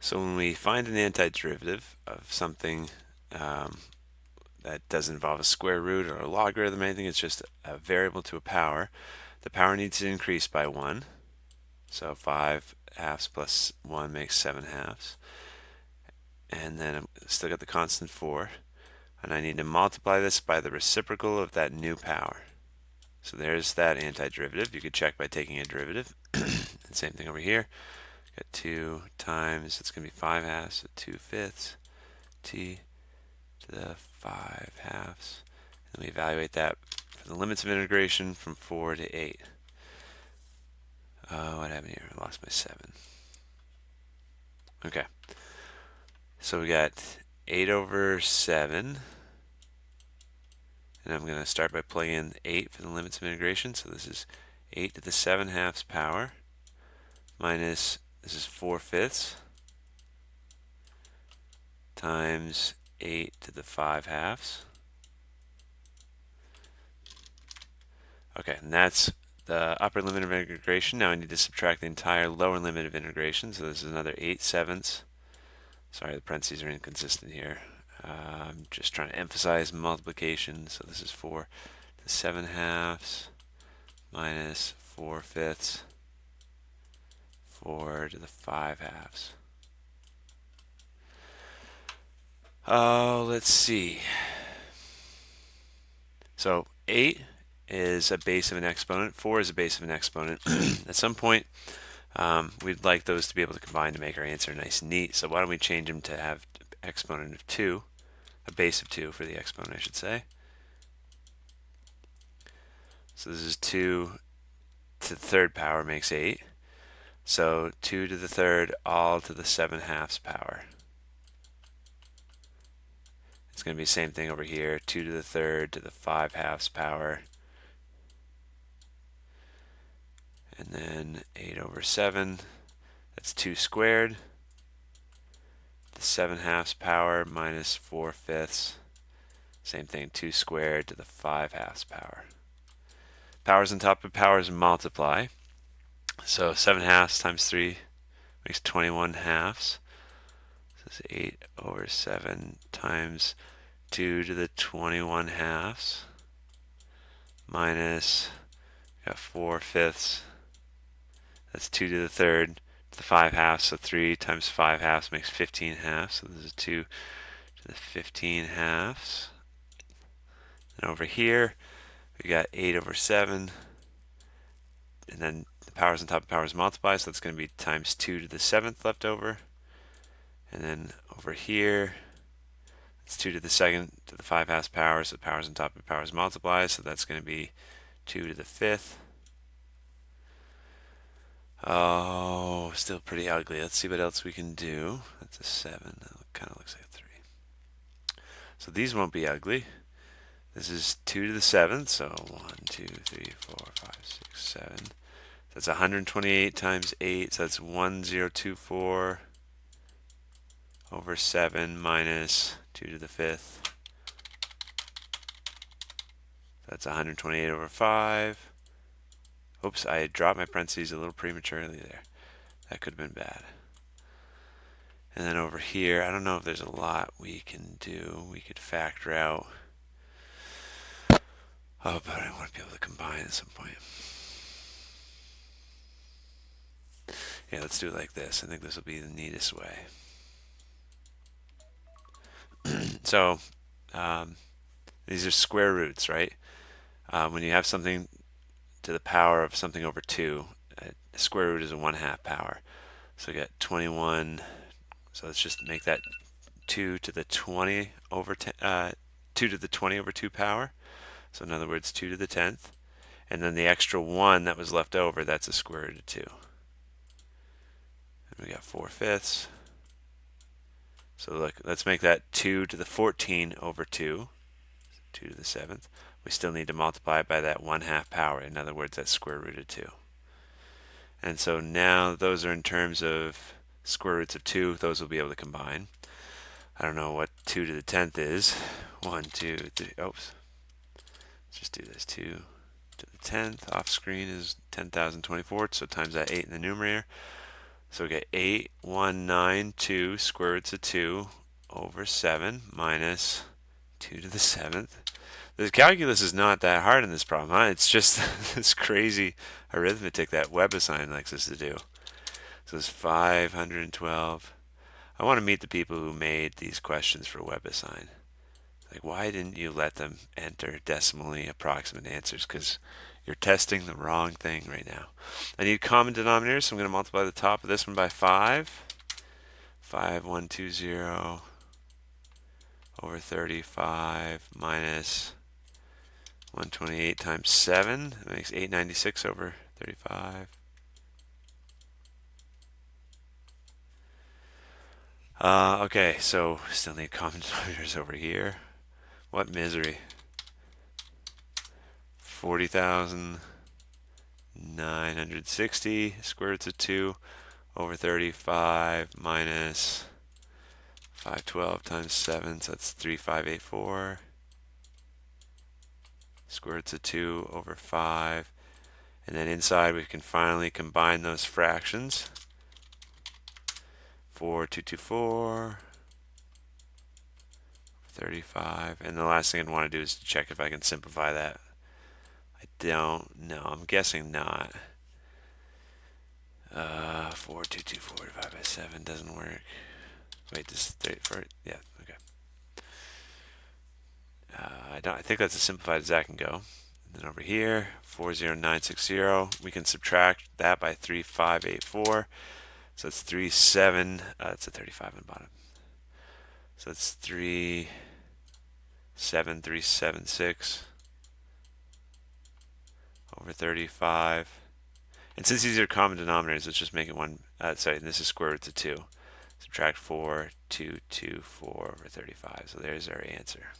So when we find an antiderivative of something that doesn't involve a square root or a logarithm or anything, it's just a variable to a power, the power needs to increase by 1. So 5 halves plus 1 makes 7 halves. And then I've still got the constant 4. And I need to multiply this by the reciprocal of that new power. So there's that antiderivative. You could check by taking a derivative. And same thing over here. Got 2 times, it's going to be 5 halves, so 2/5 t to the 5 halves. And we evaluate that for the limits of integration from 4 to 8. What happened here? I lost my 7. Okay. So we got 8 over 7. And I'm going to start by plugging in 8 for the limits of integration. So this is 8 to the 7 halves power minus, this is 4/5 times 8 to the 5 halves. Okay, and that's the upper limit of integration. Now I need to subtract the entire lower limit of integration. So this is another 8/7. Sorry, the parentheses are inconsistent here. I'm just trying to emphasize multiplication. So this is 4 to the 7 halves minus 4/5 4 to the 5 halves. Oh, let's see. So 8 is a base of an exponent. 4 is a base of an exponent. At some point, we'd like those to be able to combine to make our answer nice and neat. So why don't we change them to have exponent of 2, a base of 2 for the exponent, I should say. So this is 2 to the third power makes 8. So 2 to the third all to the 7 halves power. It's going to be the same thing over here, 2 to the third to the 5 halves power. And then 8 over 7, that's 2 squared. The 7 halves power minus 4/5. Same thing, 2 squared to the 5 halves power. Powers on top of powers multiply. So 7 halves times 3 makes 21 halves. So it's 8 over 7 times 2 to the 21 halves minus, got 4/5. That's 2 to the third to the 5 halves. So 3 times 5 halves makes 15 halves. So this is 2 to the 15 halves. And over here, we got 8 over 7. And then the powers on top of powers multiply, so that's going to be times 2 to the 7th left over. And then over here, it's 2 to the 2nd to the 5 halves power, so powers on top of powers multiply, so that's going to be 2 to the 5th. Oh, still pretty ugly. Let's see what else we can do. That's a 7. That kind of looks like a 3. So these won't be ugly. This is 2 to the 7th, so 1, 2, 3, 4, 5, 6, 7. That's 128 times 8, so that's 1024 over 7 minus 2 to the 5th. That's 128 over 5. Oops, I dropped my parentheses a little prematurely there. That could have been bad. And then over here, I don't know if there's a lot we can do. We could factor out. Oh, but I want to be able to combine at some point. Yeah, let's do it like this. I think this will be the neatest way. So, these are square roots, right? When you have something to the power of something over 2, a square root is a 1/2 power. So we got 21. So let's just make that 2 to the 20 over 10, 2 to the 20 over 2 power. So in other words, 2 to the 10th. And then the extra 1 that was left over, that's a square root of 2. And we got 4/5. So look, let's make that 2 to the 14 over 2. 2 to the 7th. We still need to multiply it by that 1/2 power. In other words, that's square root of 2. And so now those are in terms of square roots of 2. Those will be able to combine. I don't know what 2 to the 10th is. 1, 2, 3. Oops. Let's just do this. 2 to the 10th off screen is 10,024. So times that 8 in the numerator. So we get 8192 square roots of 2 over 7 minus 2 to the 7th. The calculus is not that hard in this problem, huh? It's just this crazy arithmetic that WebAssign likes us to do. So it's 512. I want to meet the people who made these questions for WebAssign. Like, why didn't you let them enter decimally approximate answers? Because you're testing the wrong thing right now. I need common denominators, so I'm going to multiply the top of this one by 5. 5120 over 35 minus 128 times 7. That makes 896 over 35. Okay, so still need common denominators over here. What misery. 40,960 square roots of 2 over 35 minus 512 times 7, so that's 3584. Square roots of 2 over 5. And then inside we can finally combine those fractions. 4224, 35. And the last thing I'd want to do is to check if I can simplify that. I don't know. I'm guessing not. 4224 divided by 7 doesn't work. Wait, this is 34. Yeah, okay. I think that's as simplified as that can go. And then over here, 40960, we can subtract that by 3584. So it's 37. It's a 35 on the bottom. So it's 37376 over 35. And since these are common denominators, let's just make it one. Sorry, this is square roots of 2. Subtract 4224 over 35. So there's our answer.